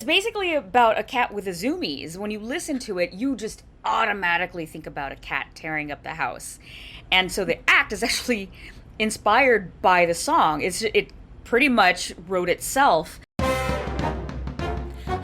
basically about a cat with a zoomies. When you listen to it, you just automatically think about a cat tearing up the house. And so the act is actually inspired by the song. It pretty much wrote itself.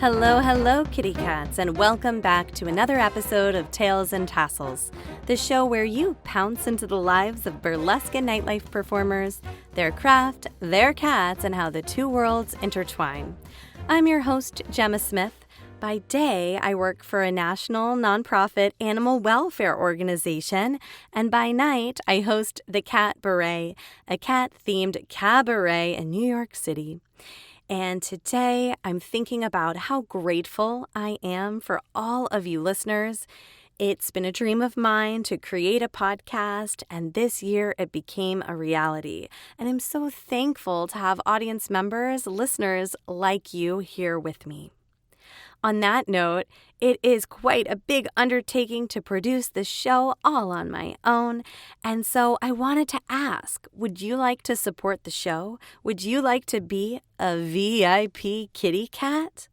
Hello, hello, kitty cats, and welcome back to another episode of Tails and Tassels, the show where you pounce into the lives of burlesque and nightlife performers, their craft, their cats, and how the two worlds intertwine. I'm your host, Gemma Smith. By day, I work for a national nonprofit animal welfare organization, and by night, I host the Catbaret, a cat-themed cabaret in New York City. And today, I'm thinking about how grateful I am for all of you listeners. It's been a dream of mine to create a podcast, and this year it became a reality. And I'm so thankful to have audience members, listeners like you here with me. On that note, it is quite a big undertaking to produce this show all on my own, and so I wanted to ask, would you like to support the show? Would you like to be a VIP kitty cat?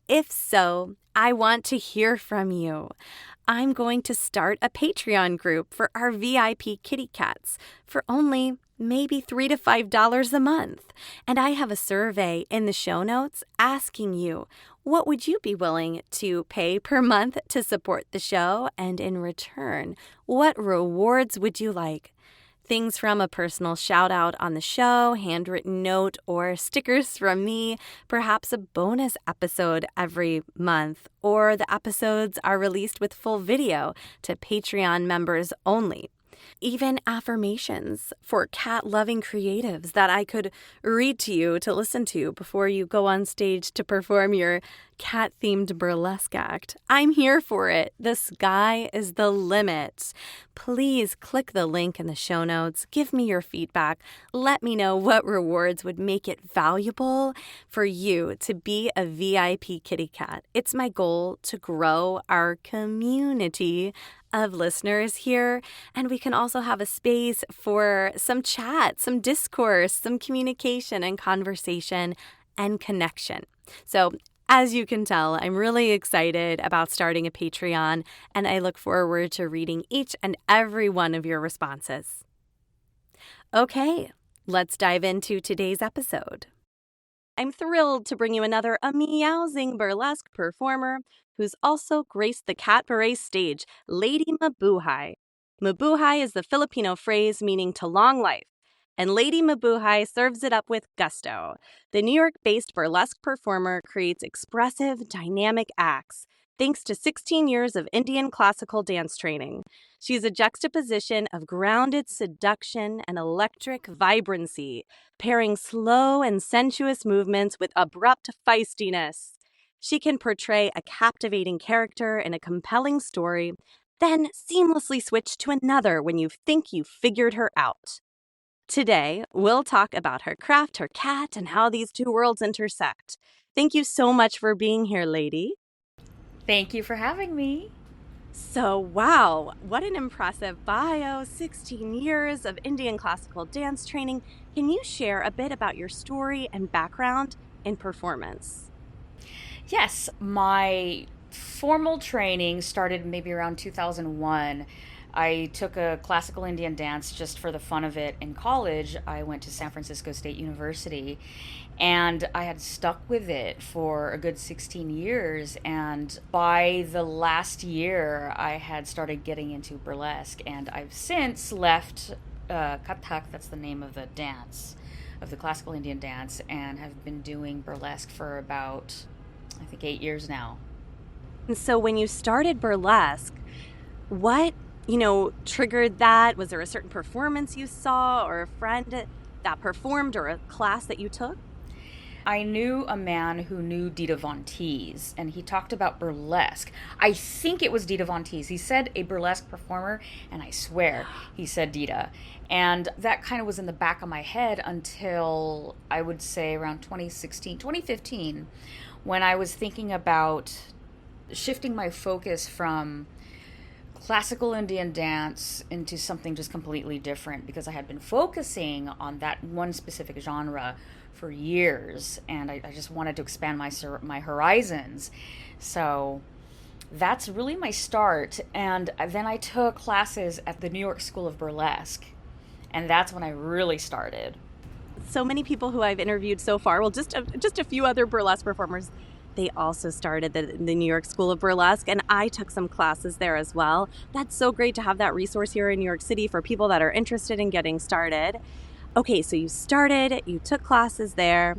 If so, I want to hear from you. I'm going to start a Patreon group for our VIP kitty cats for only maybe $3 to $5 a month. And I have a survey in the show notes asking you, what would you be willing to pay per month to support the show? And in return, what rewards would you like? Things from a personal shout out on the show, handwritten note, or stickers from me, perhaps a bonus episode every month, or the episodes are released with full video to Patreon members only. Even affirmations for cat-loving creatives that I could read to you to listen to before you go on stage to perform your cat-themed burlesque act. I'm here for it. The sky is the limit. Please click the link in the show notes. Give me your feedback. Let me know what rewards would make it valuable for you to be a VIP kitty cat. It's my goal to grow our community of listeners here, and we can also have a space for some chat, some discourse, some communication and conversation and connection. So as you can tell, I'm really excited about starting a Patreon, and I look forward to reading each and every one of your responses. Okay, let's dive into today's episode. I'm thrilled to bring you another meowsing burlesque performer who's also graced the Catbaret stage, Lady Mabuhay. Mabuhay is the Filipino phrase meaning to long life, and Lady Mabuhay serves it up with gusto. The New York-based burlesque performer creates expressive, dynamic acts thanks to 16 years of Indian classical dance training. She's a juxtaposition of grounded seduction and electric vibrancy, pairing slow and sensuous movements with abrupt feistiness. She can portray a captivating character in a compelling story, then seamlessly switch to another when you think you've figured her out. Today, we'll talk about her craft, her cat, and how these two worlds intersect. Thank you so much for being here, lady. Thank you for having me. So, wow, what an impressive bio, 16 years of Indian classical dance training. Can you share a bit about your story and background in performance? Yes, my formal training started maybe around 2001. I took a classical Indian dance just for the fun of it in college. I went to San Francisco State University, and I had stuck with it for a good 16 years. And by the last year, I had started getting into burlesque, and I've since left Kathak, that's the name of the dance, of the classical Indian dance, and have been doing burlesque for about, I think, 8 years now. And so when you started burlesque, what, triggered that? Was there a certain performance you saw or a friend that performed or a class that you took? I knew a man who knew Dita Von Teese, and he talked about burlesque. I think it was Dita Von Teese. He said a burlesque performer, and I swear he said Dita. And that kind of was in the back of my head until I would say around 2015, when I was thinking about shifting my focus from classical Indian dance into something just completely different, because I had been focusing on that one specific genre for years, and I just wanted to expand my horizons. So that's really my start. And then I took classes at the New York School of Burlesque, and that's when I really started. So many people who I've interviewed so far, well, just a few other burlesque performers, they also started the New York School of Burlesque, and I took some classes there as well. That's so great to have that resource here in New York City for people that are interested in getting started. Okay, so you started, you took classes there,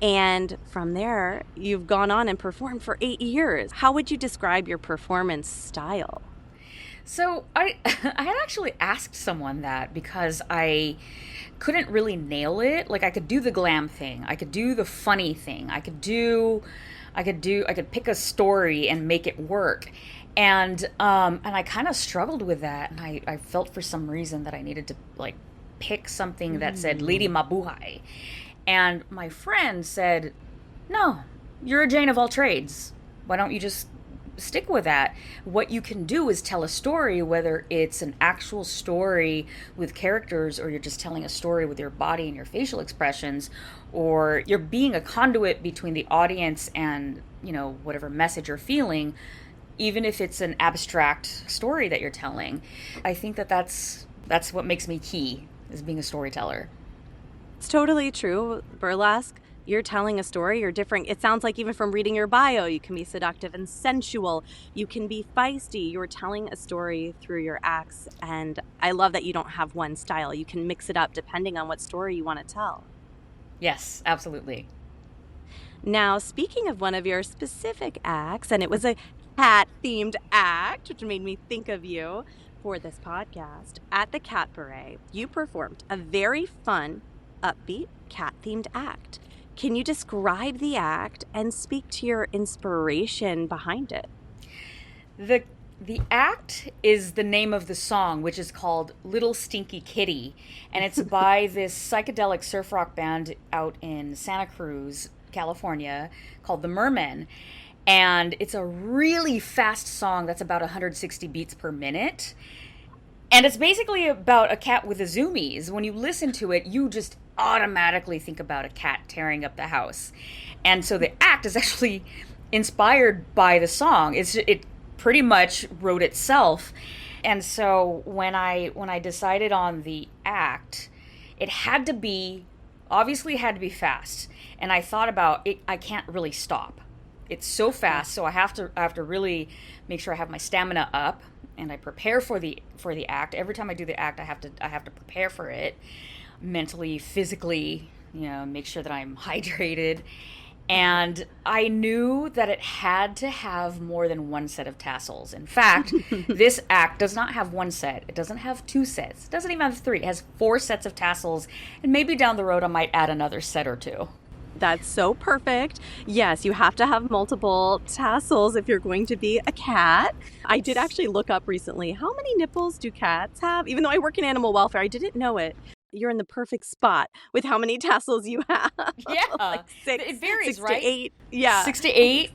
and from there, you've gone on and performed for 8 years. How would you describe your performance style? So I had actually asked someone that because I couldn't really nail it. Like, I could do the glam thing, I could do the funny thing, I could pick a story and make it work. And I kind of struggled with that, and I felt for some reason that I needed to like pick something that said Lady Mabuhay. And my friend said, "No, you're a Jane of all trades. Why don't you just stick with that? What you can do is tell a story, whether it's an actual story with characters, or you're just telling a story with your body and your facial expressions, or you're being a conduit between the audience and, whatever message you're feeling, even if it's an abstract story that you're telling." I think that's what makes me key, is being a storyteller. It's totally true. Burlesque, you're telling a story, you're different. It sounds like even from reading your bio, you can be seductive and sensual. You can be feisty. You're telling a story through your acts. And I love that you don't have one style. You can mix it up depending on what story you want to tell. Yes, absolutely. Now, speaking of one of your specific acts, and it was a cat-themed act, which made me think of you for this podcast, at the Catbaret, you performed a very fun, upbeat, cat-themed act. Can you describe the act and speak to your inspiration behind it? The act is the name of the song, which is called Little Stinky Kitty, and it's by this psychedelic surf rock band out in Santa Cruz, California, called the Mermen. And it's a really fast song that's about 160 beats per minute. And it's basically about a cat with the zoomies. When you listen to it, you just automatically think about a cat tearing up the house. And so the act is actually inspired by the song. It pretty much wrote itself. And so when I decided on the act, it obviously had to be fast. And I thought about it, I can't really stop. It's so fast, so I have to really make sure I have my stamina up, and I prepare for the act. Every time I do the act, I have to prepare for it mentally, physically, make sure that I'm hydrated. And I knew that it had to have more than one set of tassels. In fact, this act does not have one set. It doesn't have two sets. It doesn't even have three. It has 4 sets of tassels, and maybe down the road I might add another set or 2. That's so perfect. Yes, you have to have multiple tassels if you're going to be a cat. I did actually look up recently, how many nipples do cats have? Even though I work in animal welfare, I didn't know it. You're in the perfect spot with how many tassels you have. Yeah. Like 6, it varies, 6 right? to 8. Yeah. 6 to 8.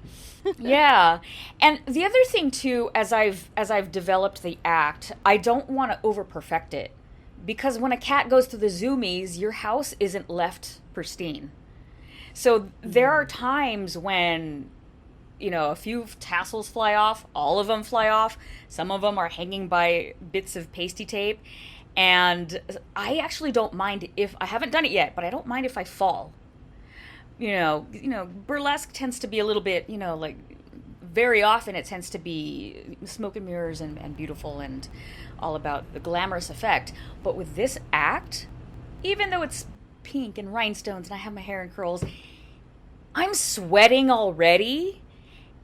Yeah. And the other thing too, as I've developed the act, I don't want to over perfect it, because when a cat goes through the zoomies, your house isn't left pristine. So there are times when, a few tassels fly off, all of them fly off. Some of them are hanging by bits of pasty tape. And I actually don't mind if, I haven't done it yet, but I don't mind if I fall. Burlesque tends to be a little bit, very often it tends to be smoke and mirrors and beautiful and all about the glamorous effect. But with this act, even though it's pink and rhinestones and I have my hair in curls, I'm sweating already.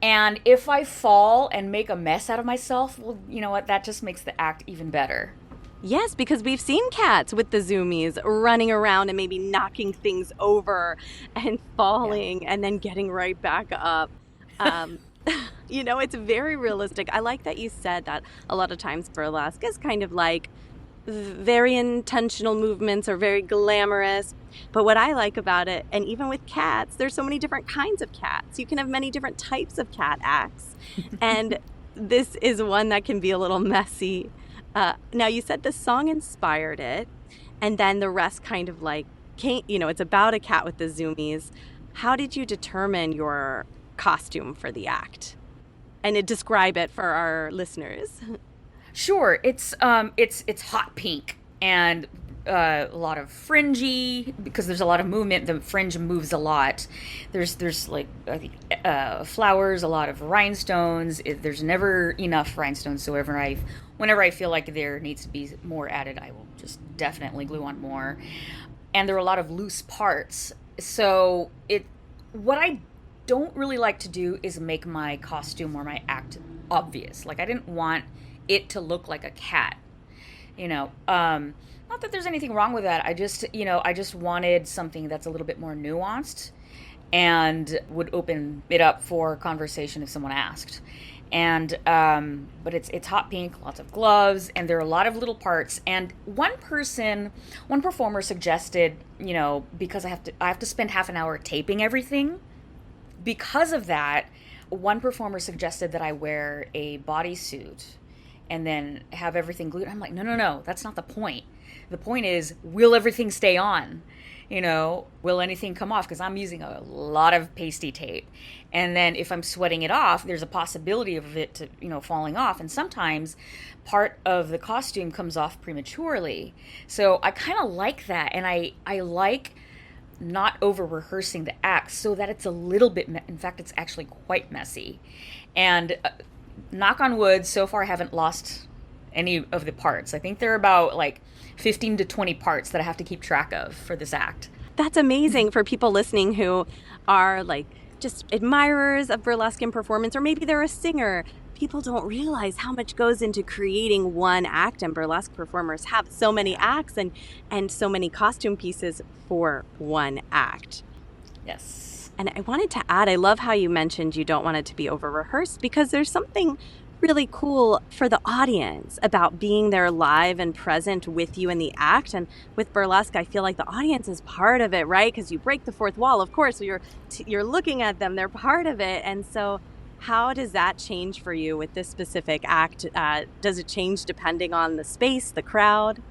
And if I fall and make a mess out of myself, well, you know what? That just makes the act even better. Yes, because we've seen cats with the zoomies running around and maybe knocking things over and falling and then getting right back up. It's very realistic. I like that you said that a lot of times burlesque is kind of like very intentional movements or very glamorous. But what I like about it, and even with cats, there's so many different kinds of cats. You can have many different types of cat acts. And this is one that can be a little messy. Now, you said the song inspired it, and then the rest kind of like it's about a cat with the zoomies. How did you determine your costume for the act? And describe it for our listeners. Sure, it's hot pink and a lot of fringy, because there's a lot of movement. The fringe moves a lot. There's like flowers, a lot of rhinestones. There's never enough rhinestones, so whenever I feel like there needs to be more added, I will just definitely glue on more. And there are a lot of loose parts. So what I don't really like to do is make my costume or my act obvious. Like, I didn't want it to look like a cat, not that there's anything wrong with that. I just wanted something that's a little bit more nuanced and would open it up for conversation if someone asked. And but it's hot pink, lots of gloves, and there are a lot of little parts. And one performer suggested, because I have to spend half an hour taping everything. Because of that, one performer suggested that I wear a bodysuit and then have everything glued. I'm like, no, that's not the point. The point is, will everything stay on? Will anything come off? Because I'm using a lot of pasty tape. And then if I'm sweating it off, there's a possibility of it to, falling off. And sometimes part of the costume comes off prematurely. So I kind of like that. And I like not over rehearsing the act so that it's a little bit, in fact, it's actually quite messy. And knock on wood, so far I haven't lost any of the parts. I think there are about like 15 to 20 parts that I have to keep track of for this act. That's amazing for people listening who are like just admirers of burlesque and performance, or maybe they're a singer. People don't realize how much goes into creating one act, and burlesque performers have so many acts and so many costume pieces for one act. Yes. And I wanted to add, I love how you mentioned you don't want it to be over-rehearsed, because there's something really cool for the audience about being there live and present with you in the act. And with burlesque, I feel like the audience is part of it, right? Because you break the fourth wall, of course, so you're looking at them, they're part of it. And so how does that change for you with this specific act? Does it change depending on the space, the crowd?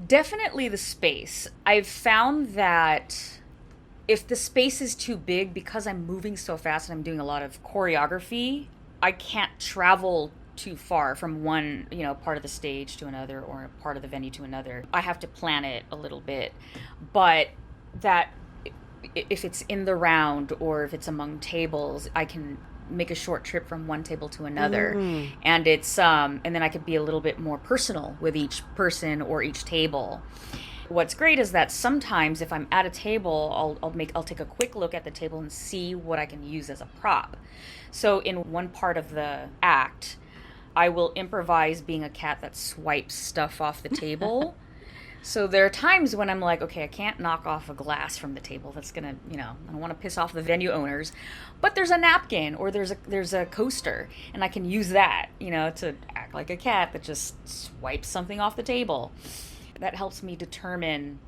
Definitely the space. I've found that if the space is too big, because I'm moving so fast and I'm doing a lot of choreography, I can't travel too far from one, part of the stage to another, or a part of the venue to another. I have to plan it a little bit. But that if it's in the round or if it's among tables, I can make a short trip from one table to another. And it's and then I could be a little bit more personal with each person or each table. What's great is that sometimes if I'm at a table, I'll take a quick look at the table and see what I can use as a prop. So in one part of the act, I will improvise being a cat that swipes stuff off the table. So there are times when I'm like, okay, I can't knock off a glass from the table. That's gonna, I don't want to piss off the venue owners. But there's a napkin or there's a coaster, and I can use that, to act like a cat that just swipes something off the table. That helps me determine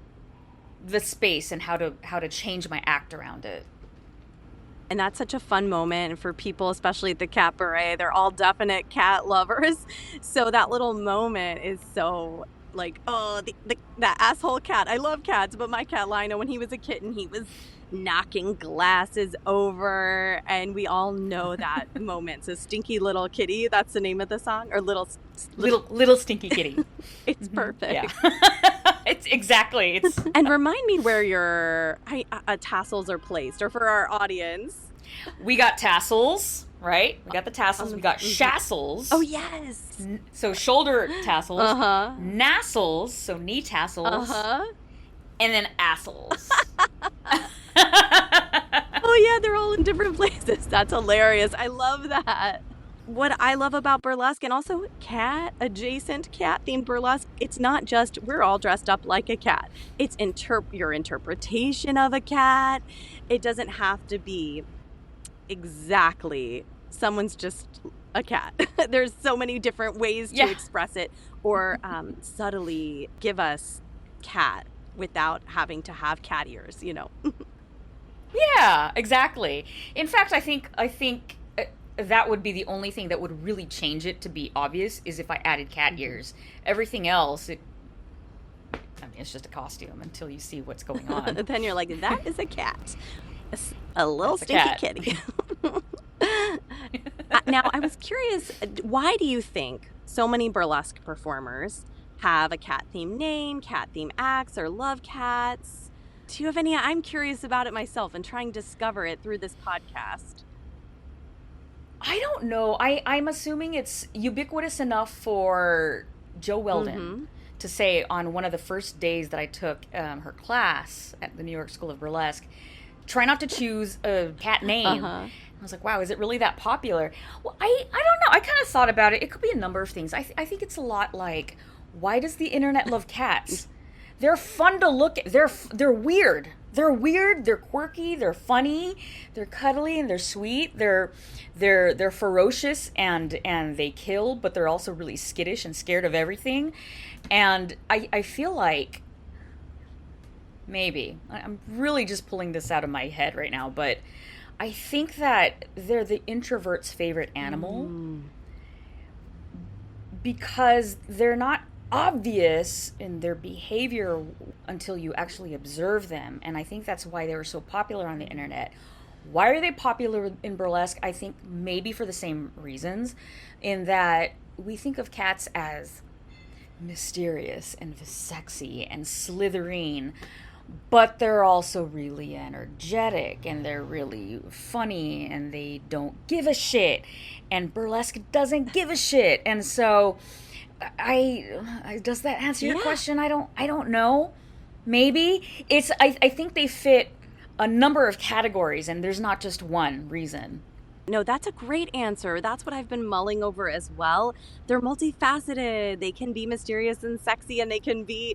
the space and how to change my act around it. And that's such a fun moment for people, especially at the Catbaret. They're all definite cat lovers. So that little moment is so like, oh, that asshole cat. I love cats, but my cat Lionel, when he was a kitten, he was knocking glasses over, and we all know that moment. So Stinky Little Kitty, that's the name of the song, or Little Stinky Kitty. It's perfect. Yeah. It's exactly. And remind me where your tassels are placed, or for our audience. We got tassels, right? We got the tassels. We got shassels. Oh, yes. So shoulder tassels. Nassels, so knee tassels. And then assholes. Oh, yeah, they're all in different places. That's hilarious. I love that. What I love about burlesque, and also cat-adjacent, cat-themed burlesque, it's not just we're all dressed up like a cat. It's your interpretation of a cat. It doesn't have to be exactly someone's just a cat. There's so many different ways to express it, or subtly give us cat without having to have cat ears, Yeah, exactly. In fact, I think that would be the only thing that would really change it to be obvious, is if I added cat ears. Everything else, I mean, it's just a costume until you see what's going on. Then you're like, that is a cat. A little That's a stinky cat. kitty. Now, I was curious, why do you think so many burlesque performers have a cat-themed name, cat-themed acts, or love cats? Do you have any? I'm curious about it myself and trying to discover it through this podcast. I don't know. I'm assuming it's ubiquitous enough for Joe Weldon to say on one of the first days that I took her class at the New York School of Burlesque, try not to choose a cat name. I was like, wow, is it really that popular? Well, I don't know. I kind of thought about it. It could be a number of things. I think it's a lot like, why does the internet love cats? They're fun to look at. They're weird. They're weird. They're quirky. They're funny. They're cuddly and they're sweet. They're ferocious and they kill, but they're also really skittish and scared of everything. And I feel like maybe I'm really just pulling this out of my head right now, but I think that they're the introvert's favorite animal because they're not obvious in their behavior until you actually observe them. And I think that's why they were so popular on the internet. Why are they popular in burlesque? I think maybe for the same reasons, in that we think of cats as mysterious and sexy and slithering, but they're also really energetic and they're really funny and they don't give a shit, and burlesque doesn't give a shit. And so I does that answer your question? I don't know. Maybe it's I think they fit a number of categories and there's not just one reason. No, that's a great answer. That's what I've been mulling over as well. They're multifaceted. They can be mysterious and sexy, and they can be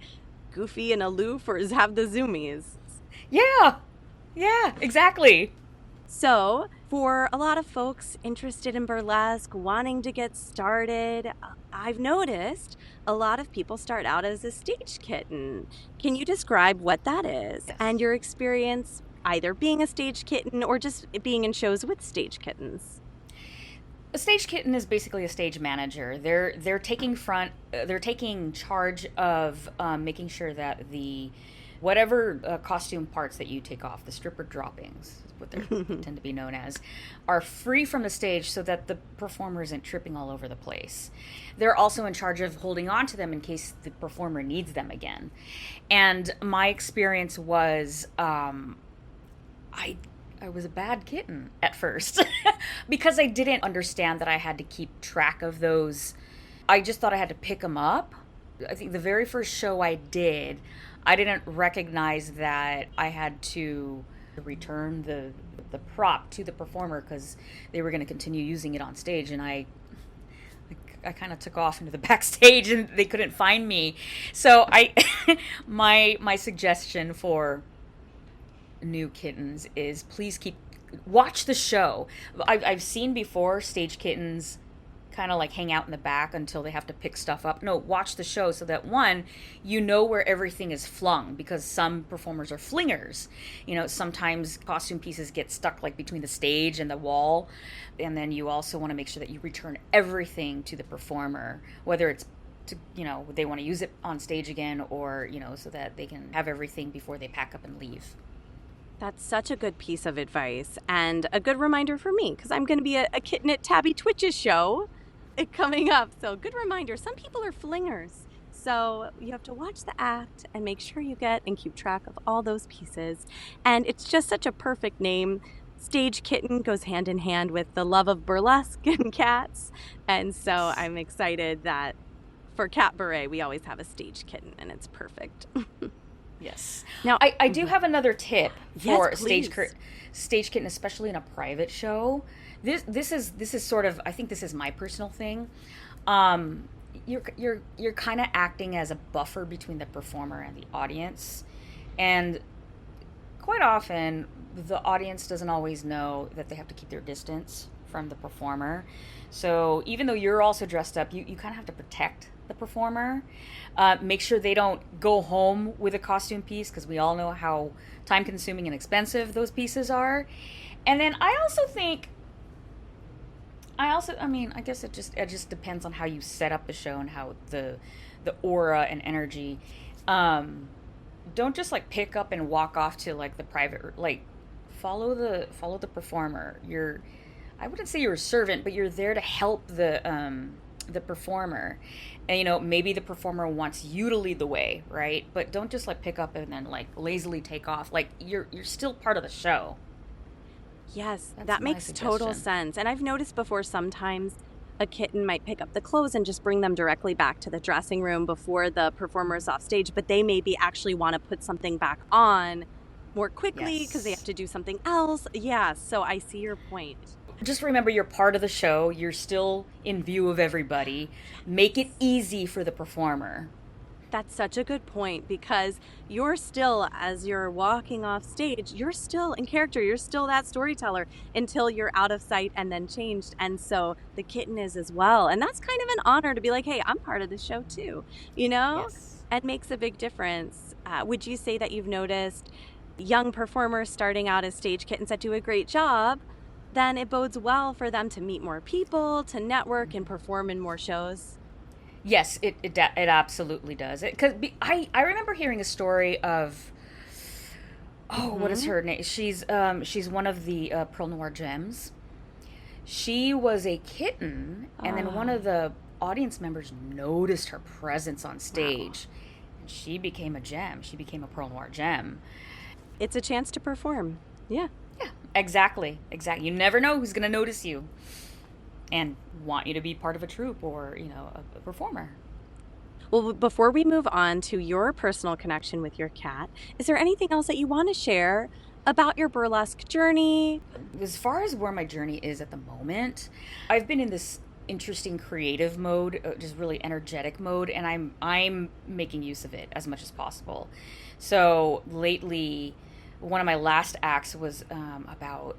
goofy and aloof, or have the zoomies. Yeah, exactly. So, for a lot of folks interested in burlesque, wanting to get started, I've noticed a lot of people start out as a stage kitten. Can you describe what that is and your experience either being a stage kitten or just being in shows with stage kittens? A stage kitten is basically a stage manager. They're taking charge of making sure that whatever costume parts that you take off, the stripper droppings, is what they tend to be known as, are free from the stage so that the performer isn't tripping all over the place. They're also in charge of holding on to them in case the performer needs them again. And my experience was, I was a bad kitten at first because I didn't understand that I had to keep track of those. I just thought I had to pick them up. I think the very first show I did, I didn't recognize that I had to return the prop to the performer because they were going to continue using it on stage, and I kind of took off into the backstage and they couldn't find me. So my suggestion for new kittens is please watch the show. I've seen before stage kittens kind of like hang out in the back until they have to pick stuff up. No, watch the show so that one, you know where everything is flung, because some performers are flingers. You know, sometimes costume pieces get stuck like between the stage and the wall, and then you also want to make sure that you return everything to the performer, whether it's they want to use it on stage again, or so that they can have everything before they pack up and leave. That's such a good piece of advice and a good reminder for me, because I'm going to be a kitten at Tabby Twitch's show coming up. So good reminder. Some people are flingers. So you have to watch the act and make sure you get and keep track of all those pieces. And it's just such a perfect name. Stage kitten goes hand in hand with the love of burlesque and cats. And so I'm excited that for Catbaret, we always have a stage kitten, and it's perfect. Yes. Now, I do have another tip for stage kitten, especially in a private show. This is sort of, I think this is my personal thing. You're kind of acting as a buffer between the performer and the audience, and quite often the audience doesn't always know that they have to keep their distance from the performer. So even though you're also dressed up, you kind of have to protect the performer. Make sure they don't go home with a costume piece, because we all know how time consuming and expensive those pieces are. And then I guess it just depends on how you set up the show and how the aura and energy. Don't just like pick up and walk off to like the private, like follow the performer. I wouldn't say you're a servant, but you're there to help the performer. And maybe the performer wants you to lead the way, right? But don't just like pick up and then like lazily take off. Like you're still part of the show. Yes, That's that my makes total suggestion. sense. And I've noticed before sometimes a kitten might pick up the clothes and just bring them directly back to the dressing room before the performer is off stage, but they maybe actually want to put something back on more quickly because they have Yes. to do something else. Yeah, so I see your point. Just remember you're part of the show. You're still in view of everybody. Make it easy for the performer. That's such a good point because you're still, as you're walking off stage, you're still in character. You're still that storyteller until you're out of sight and then changed. And so the kitten is as well. And that's kind of an honor to be like, hey, I'm part of the show too, you know? Yes. It makes a big difference. Would you say that you've noticed young performers starting out as stage kittens that do a great job? Then it bodes well for them to meet more people, to network and perform in more shows. Yes, it absolutely does. I remember hearing a story of, what is Mm-hmm. her name? She's one of the Pearl Noir gems. She was a kitten, and then one Oh, of the audience members noticed her presence on wow. stage, and she became a gem. She became a Pearl Noir gem. It's a chance to perform. Yeah. Yeah, exactly, exactly. You never know who's gonna notice you and want you to be part of a troupe or a performer. Well, before we move on to your personal connection with your cat, is there anything else that you want to share about your burlesque journey? As far as where my journey is at the moment, I've been in this interesting creative mode, just really energetic mode, and I'm making use of it as much as possible. So lately, one of my last acts was about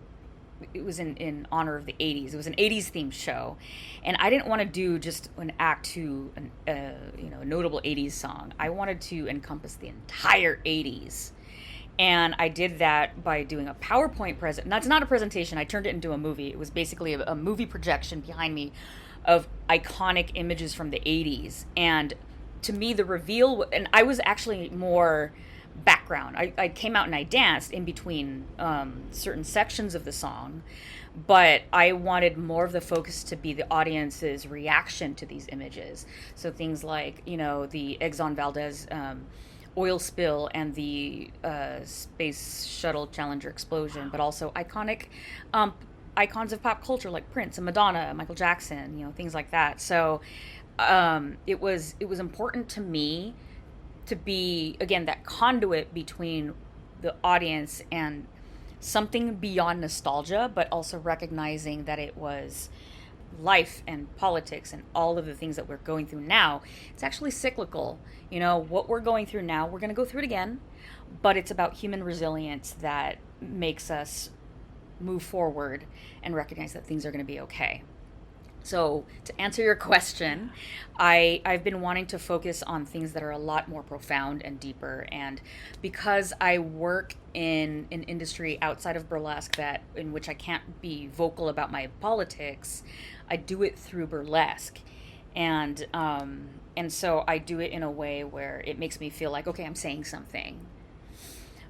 it was in honor of the 80s. It was an 80s themed show, and I didn't want to do just an act to a notable 80s song. I wanted to encompass the entire 80s, and I did that by doing a PowerPoint present. That's not a presentation. I turned it into a movie. It was basically a movie projection behind me of iconic images from the 80s. And to me, the reveal, and I was actually more background. I came out and I danced in between certain sections of the song, but I wanted more of the focus to be the audience's reaction to these images. So things like, the Exxon Valdez oil spill and the space shuttle Challenger explosion, but also icons of pop culture like Prince and Madonna, Michael Jackson, things like that. So it was important to me to be, again, that conduit between the audience and something beyond nostalgia, but also recognizing that it was life and politics and all of the things that we're going through now. It's actually cyclical. What we're going through now, we're going to go through it again, but it's about human resilience that makes us move forward and recognize that things are going to be okay. So, to answer your question, I've been wanting to focus on things that are a lot more profound and deeper. And because I work in an industry outside of burlesque in which I can't be vocal about my politics, I do it through burlesque. And so I do it in a way where it makes me feel like, okay, I'm saying something.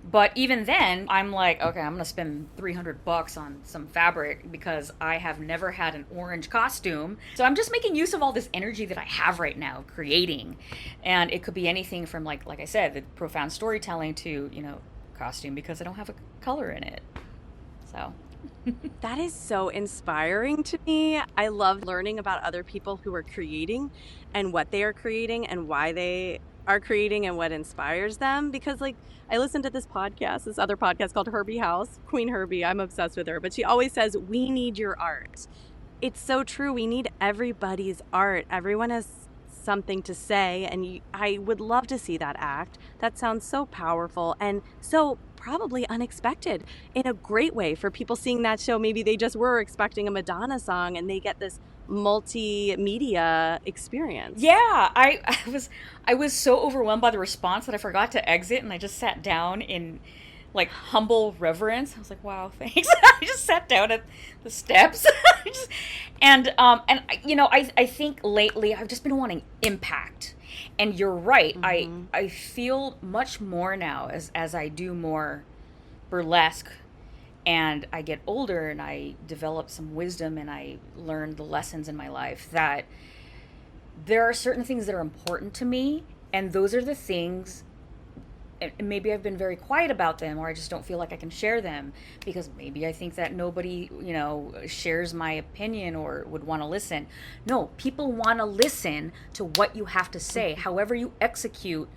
But even then, I'm like, okay, I'm gonna spend $300 on some fabric because I have never had an orange costume. So I'm just making use of all this energy that I have right now, creating, and it could be anything from like I said, the profound storytelling to costume because I don't have a color in it. So That is so inspiring to me. I love learning about other people who are creating and what they are creating and why they are creating and what inspires them. Because, like, I listened to this other podcast called Herbie House, Queen Herbie. I'm obsessed with her, but she always says, we need your art. It's so true. We need everybody's art. Everyone has something to say, and I would love to see that act. That sounds so powerful and so probably unexpected in a great way for people seeing that show. Maybe they just were expecting a Madonna song and they get this multimedia experience. yeah, I was so overwhelmed by the response that I forgot to exit, and I just sat down in like humble reverence. I was like, wow, thanks. I just sat down at the steps. Just, and I think lately I've just been wanting impact. And you're right. I feel much more now as I do more burlesque and I get older and I develop some wisdom and I learn the lessons in my life, that there are certain things that are important to me, and those are the things, and maybe I've been very quiet about them, or I just don't feel like I can share them because maybe I think that nobody, shares my opinion or would want to listen. No, people want to listen to what you have to say. However you execute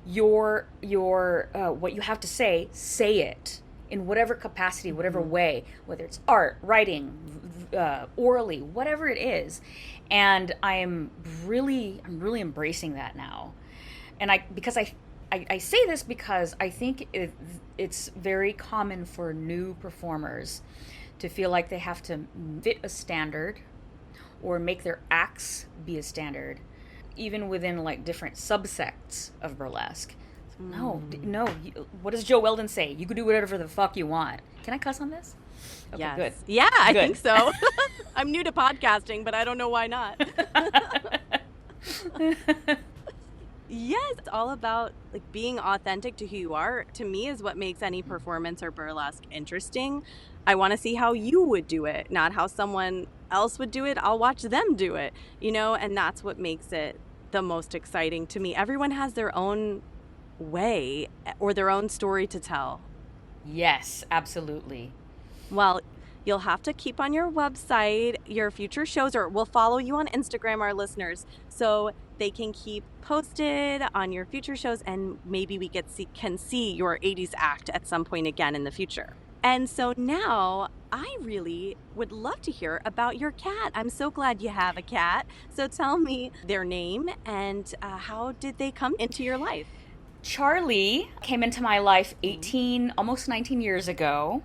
your what you have to say it in whatever capacity, whatever way, whether it's art, writing, orally, whatever it is. And I'm really embracing that now. And I say this because I think it's very common for new performers to feel like they have to fit a standard or make their acts be a standard, even within like different subsects of burlesque. No. What does Joe Weldon say? You can do whatever the fuck you want. Can I cuss on this? Okay, yes. Good. Yeah, I think so. I'm new to podcasting, but I don't know why not. Yes, it's all about like being authentic to who you are. To me, is what makes any performance or burlesque interesting. I want to see how you would do it, not how someone else would do it. I'll watch them do it, and that's what makes it the most exciting to me. Everyone has their own way or their own story to tell. Yes, absolutely. Well, you'll have to keep on your website your future shows, or we'll follow you on Instagram, our listeners, so they can keep posted on your future shows, and maybe we can see your 80s act at some point again in the future. And so now I really would love to hear about your cat. I'm so glad you have a cat. So tell me their name and how did they come into your life? Charlie came into my life almost 19 years ago.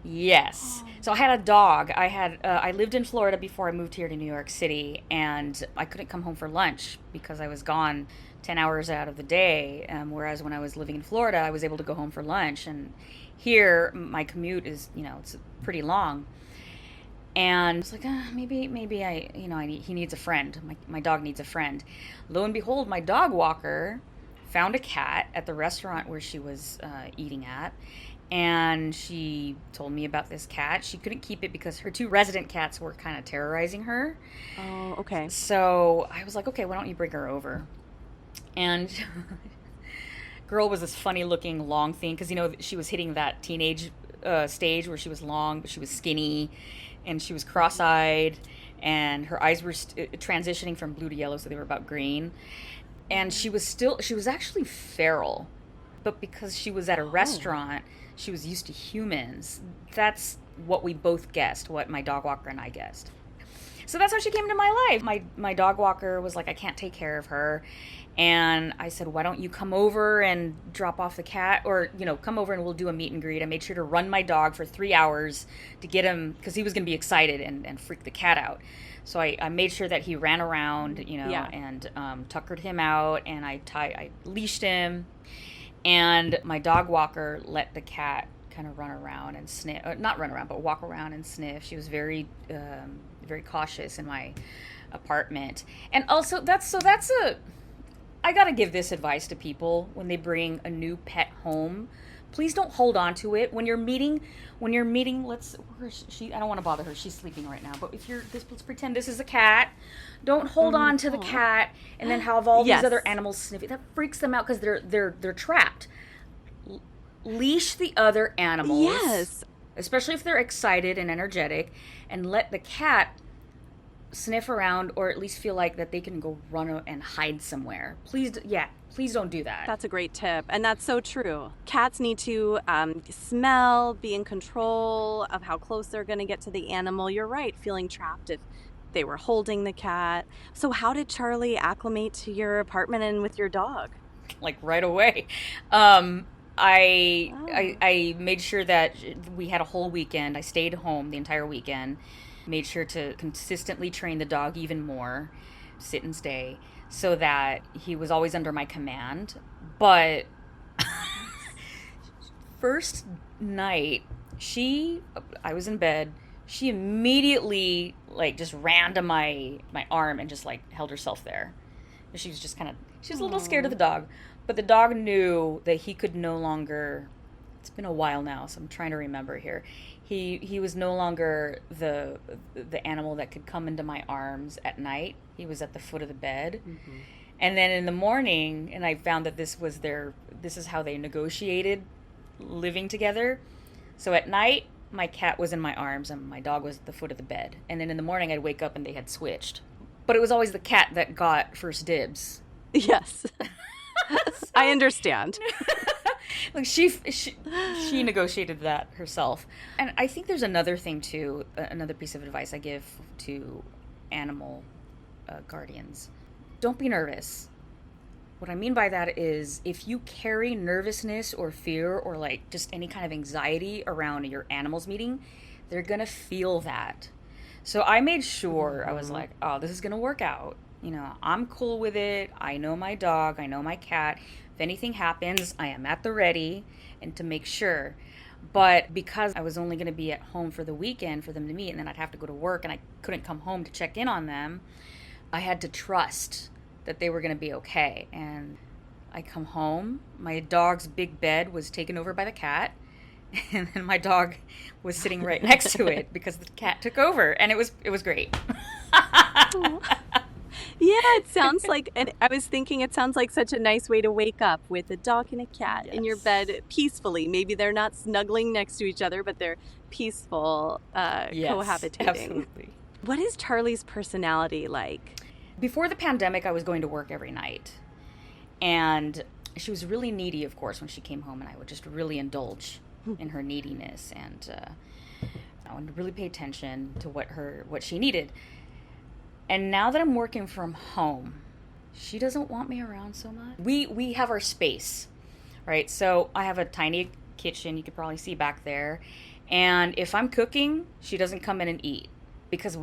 Yes. So I had a dog. I lived in Florida before I moved here to New York City, and I couldn't come home for lunch because I was gone 10 hours out of the day, whereas when I was living in Florida, I was able to go home for lunch. And here, my commute is, it's pretty long. And it's like, maybe he needs a friend. My dog needs a friend. Lo and behold, my dog walker found a cat at the restaurant where she was eating at. And she told me about this cat. She couldn't keep it because her two resident cats were kind of terrorizing her. Oh, okay. So I was like, okay, why don't you bring her over? And girl was this funny looking long thing because, she was hitting that teenage stage where she was long, but she was skinny and she was cross-eyed and her eyes were transitioning from blue to yellow, so they were about green. And she was actually feral, but because she was at a restaurant, she was used to humans. That's what we both guessed, what my dog walker and I guessed. So that's how she came into my life. My dog walker was like, I can't take care of her. And I said, why don't you come over and drop off the cat? Or, come over and we'll do a meet and greet. I made sure to run my dog for 3 hours to get him, because he was going to be excited and freak the cat out. So I made sure that he ran around, and tuckered him out, and I leashed him. And my dog walker let the cat kind of run around and sniff, not run around, but walk around and sniff. She was very, very cautious in my apartment. And also I got to give this advice to people when they bring a new pet home. Please don't hold on to it. When you're meeting, I don't want to bother her. She's sleeping right now. But let's pretend this is a cat. Don't hold on to the cat and then have all these other animals sniff it. That freaks them out because they're trapped. Leash the other animals. Yes. Especially if they're excited and energetic, and let the cat sniff around, or at least feel like that they can go run and hide somewhere. Please don't do that. That's a great tip, and that's so true. Cats need to smell, be in control of how close they're going to get to the animal. You're right, feeling trapped if they were holding the cat. So how did Charlie acclimate to your apartment and with your dog? Like right away. I made sure that we had a whole weekend. I stayed home the entire weekend. Made sure to consistently train the dog even more, sit and stay, so that he was always under my command. But first night, I was in bed. She immediately just ran to my arm and just held herself there. She was just she was a little scared of the dog. But the dog knew that he could no longer, it's been a while now, so I'm trying to remember here. He was no longer the animal that could come into my arms at night. He was at the foot of the bed. Mm-hmm. And then in the morning, and I found that this is how they negotiated living together. So at night, my cat was in my arms and my dog was at the foot of the bed. And then in the morning, I'd wake up and they had switched. But it was always the cat that got first dibs. Yes. I understand. Like she negotiated that herself. And I think there's another thing too, another piece of advice I give to animal guardians. Don't be nervous. What I mean by that is if you carry nervousness or fear or like just any kind of anxiety around your animals meeting, they're going to feel that. So I made sure, I was like, oh, this is going to work out. You know, I'm cool with it. I know my dog. I know my cat. If anything happens, I am at the ready and to make sure. But because I was only going to be at home for the weekend for them to meet and then I'd have to go to work and I couldn't come home to check in on them, I had to trust that they were going to be okay. And I come home, my dog's big bed was taken over by the cat, and then my dog was sitting right next to it because the cat took over, and it was great. Yeah, it sounds like, and I was thinking it sounds like such a nice way to wake up with a dog and a cat in your bed peacefully. Maybe they're not snuggling next to each other, but they're peaceful, cohabitating. Absolutely. What is Charlie's personality like? Before the pandemic, I was going to work every night. And she was really needy, of course, when she came home. And I would just really indulge in her neediness. And I would really pay attention to what she needed. And now that I'm working from home, she doesn't want me around so much. We have our space, right? So I have a tiny kitchen. You could probably see back there. And if I'm cooking, she doesn't come in and eat. Because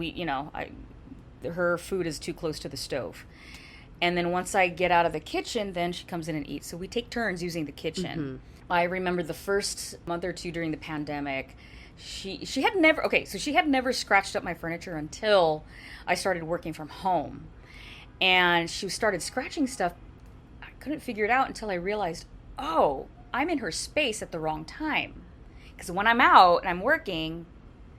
her food is too close to the stove. And then once I get out of the kitchen, then she comes in and eats. So we take turns using the kitchen. Mm-hmm. I remember the first month or two during the pandemic, she had never scratched up my furniture until I started working from home. And she started scratching stuff. I couldn't figure it out until I realized, oh, I'm in her space at the wrong time. Because when I'm out and I'm working,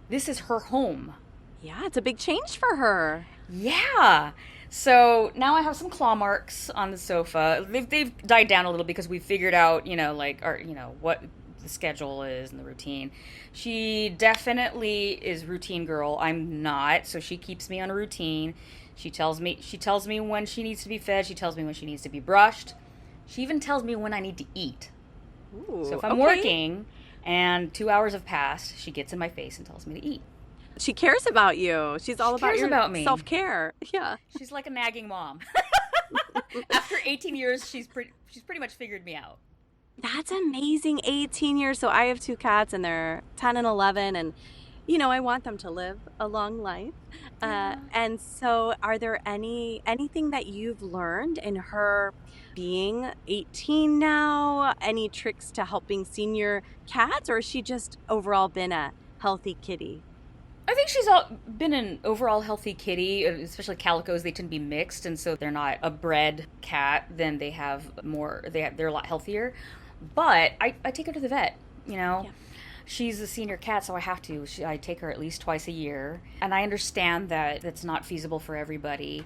this is her home. Yeah, it's a big change for her. Yeah. So now I have some claw marks on the sofa. They've died down a little because we figured out, what the schedule is and the routine. She definitely is routine girl. I'm not, so she keeps me on a routine. She tells me when she needs to be fed. She tells me when she needs to be brushed. She even tells me when I need to eat. Ooh, so if I'm working and 2 hours have passed, she gets in my face and tells me to eat. She cares about you. She's all about your self-care. Yeah. She's like a nagging mom. After 18 years, she's pretty much figured me out. That's amazing. 18 years. So I have 2 cats and they're 10 and 11 and I want them to live a long life. And so are there anything that you've learned in her being 18 now? Any tricks to helping senior cats, or has she just overall been a healthy kitty? I think she's been an overall healthy kitty, especially calicos. They tend to be mixed, and so they're not a bred cat. Then they're a lot healthier. But I take her to the vet, Yeah. She's a senior cat, so I have to. I take her at least twice a year. And I understand that that's not feasible for everybody.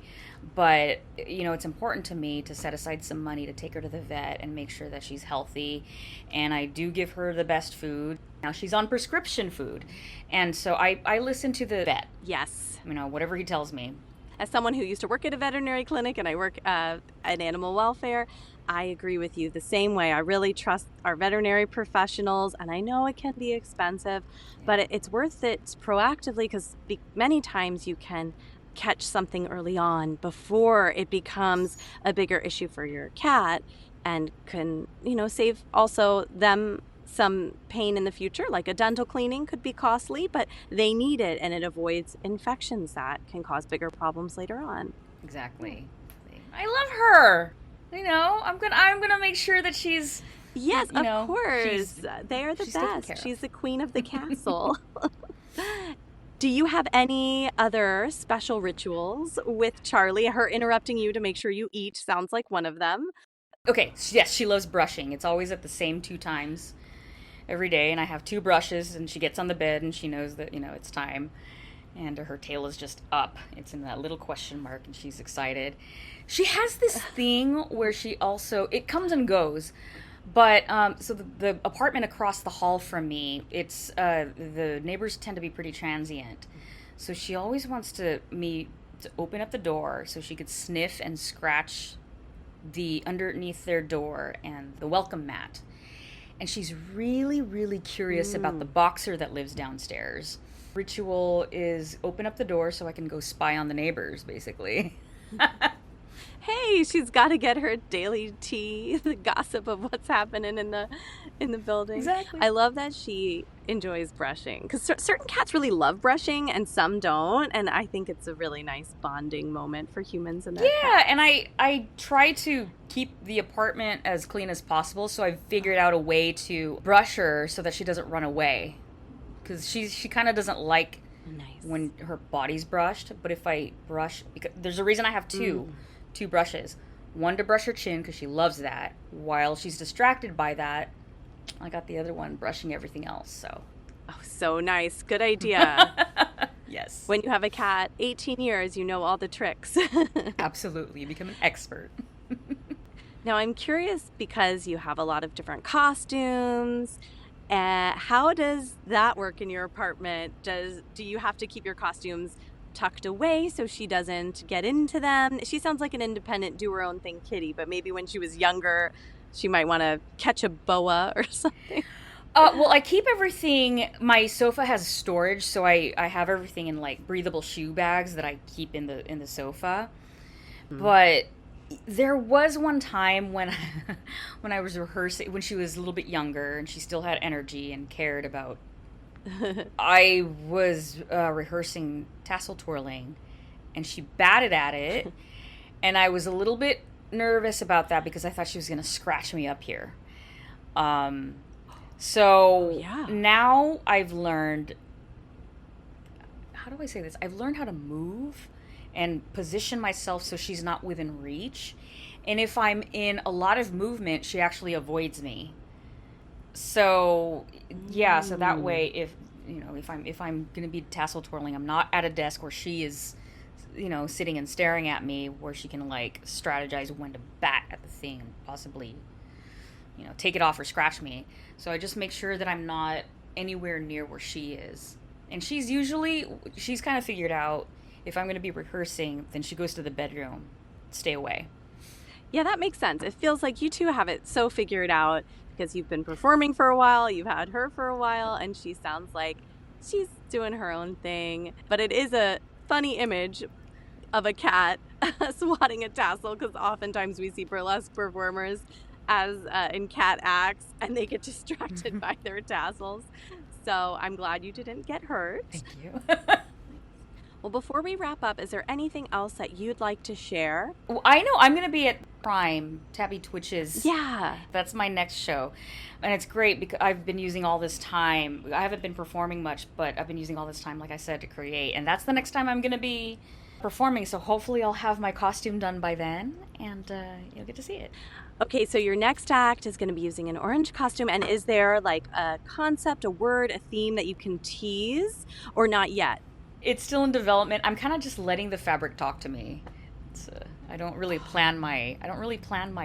But, it's important to me to set aside some money to take her to the vet and make sure that she's healthy. And I do give her the best food. Now she's on prescription food. And so I listen to the vet. Yes. Whatever he tells me. As someone who used to work at a veterinary clinic and I work at animal welfare, I agree with you the same way. I really trust our veterinary professionals, and I know it can be expensive, but it's worth it proactively because many times you can catch something early on before it becomes a bigger issue for your cat and can, save also them some pain in the future. Like a dental cleaning could be costly, but they need it and it avoids infections that can cause bigger problems later on. Exactly. I love her. I'm gonna make sure that she's. Yes, of course. They are the best. She's the queen of the castle. Do you have any other special rituals with Charlie? Her interrupting you to make sure you eat sounds like one of them. Okay, yes, she loves brushing. It's always at the same 2 times every day, and I have 2 brushes, and she gets on the bed, and she knows that, it's time. And her tail is just up. It's in that little question mark, and she's excited. She has this thing where she also, it comes and goes, but so the apartment across the hall from me, it's the neighbors tend to be pretty transient. So she always wants me to open up the door so she could sniff and scratch the underneath their door and the welcome mat. And she's really, really curious about the boxer that lives downstairs. Ritual is open up the door so I can go spy on the neighbors, basically. Hey, she's got to get her daily tea, the gossip of what's happening in the building. Exactly. I love that she enjoys brushing because certain cats really love brushing and some don't, and I think it's a really nice bonding moment for humans and their cats. And I try to keep the apartment as clean as possible, so I've figured out a way to brush her so that she doesn't run away. Because she kind of doesn't like when her body's brushed, but if I brush, because there's a reason I have two brushes. One to brush her chin because she loves that. While she's distracted by that, I got the other one brushing everything else. So nice. Good idea. Yes. When you have a cat, 18 years, you know all the tricks. Absolutely. You become an expert. Now, I'm curious because you have a lot of different costumes. How does that work in your apartment? Do you have to keep your costumes tucked away so she doesn't get into them? She sounds like an independent, do-her-own-thing kitty, but maybe when she was younger, she might want to catch a boa or something. Well, I keep everything. My sofa has storage, so I have everything in like breathable shoe bags that I keep in the sofa. But there was one time when when I was rehearsing, when she was a little bit younger and she still had energy and cared about. I was rehearsing tassel twirling, and she batted at it, and I was a little bit nervous about that because I thought she was going to scratch me up here. Now I've learned, how do I say this? I've learned how to move and position myself so she's not within reach. And if I'm in a lot of movement, she actually avoids me. So, yeah, so that way if I'm going to be tassel twirling, I'm not at a desk where she is, sitting and staring at me, where she can like strategize when to bat at the thing and possibly, take it off or scratch me. So I just make sure that I'm not anywhere near where she is. And she's kind of figured out, if I'm going to be rehearsing, then she goes to the bedroom, stay away. Yeah, that makes sense. It feels like you two have it so figured out because you've been performing for a while, you've had her for a while, and she sounds like she's doing her own thing. But it is a funny image of a cat swatting a tassel, because oftentimes we see burlesque performers as in cat acts, and they get distracted by their tassels. So I'm glad you didn't get hurt. Thank you. Well, before we wrap up, is there anything else that you'd like to share? Well, I know I'm going to be at Prime, Tabby Twitch's. Yeah. That's my next show. And it's great because I've been using all this time. I haven't been performing much, but I've been using all this time, like I said, to create. And that's the next time I'm going to be performing. So hopefully I'll have my costume done by then, and you'll get to see it. Okay, so your next act is going to be using an orange costume. And is there like a concept, a word, a theme that you can tease, or not yet? It's still in development. I'm kind of just letting the fabric talk to me. I don't really plan my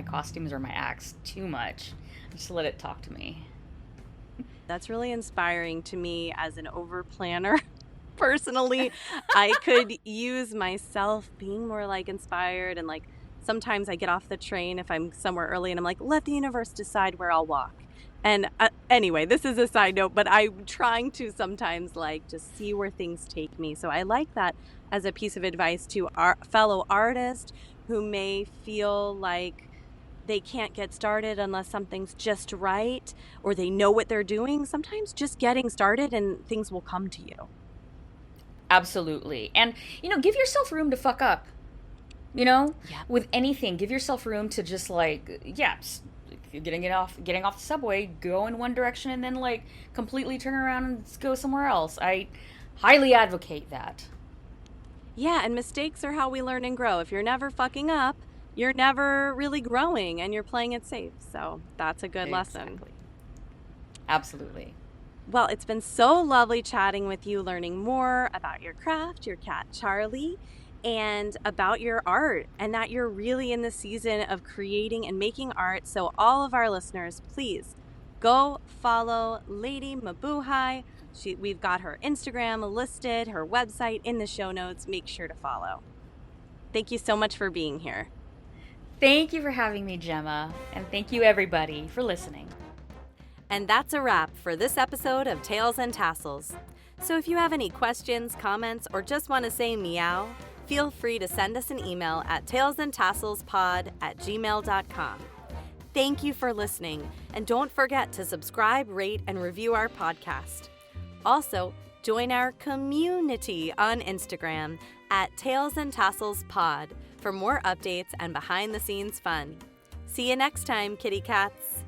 costumes or my acts too much. I just let it talk to me. That's really inspiring to me as an over planner. Personally, I could use myself being more like inspired, and like sometimes I get off the train if I'm somewhere early and I'm like, let the universe decide where I'll walk. And anyway, this is a side note, but I'm trying to sometimes like just see where things take me. So I like that as a piece of advice to our fellow artists who may feel like they can't get started unless something's just right, or they know what they're doing. Sometimes just getting started and things will come to you. Absolutely. And, give yourself room to fuck up. Yeah. With anything, give yourself room to just like, if you're getting off the subway, go in one direction and then like completely turn around and go somewhere else. I highly advocate that. Yeah, and mistakes are how we learn and grow. If you're never fucking up, you're never really growing and you're playing it safe. So that's a good lesson. Absolutely. Well, it's been so lovely chatting with you, learning more about your craft, your cat Charlie, and about your art, and that you're really in the season of creating and making art. So all of our listeners, please go follow Lady Mabuhay. We've got her Instagram listed, her website in the show notes. Make sure to follow. Thank you so much for being here. Thank you for having me, Gemma, and thank you everybody for listening. And that's a wrap for this episode of Tails and Tassels. So if you have any questions, comments, or just want to say meow, feel free to send us an email at tailsandtasselspod@gmail.com. Thank you for listening, and don't forget to subscribe, rate, and review our podcast. Also, join our community on Instagram at Tails and Tassels Pod for more updates and behind-the-scenes fun. See you next time, kitty cats.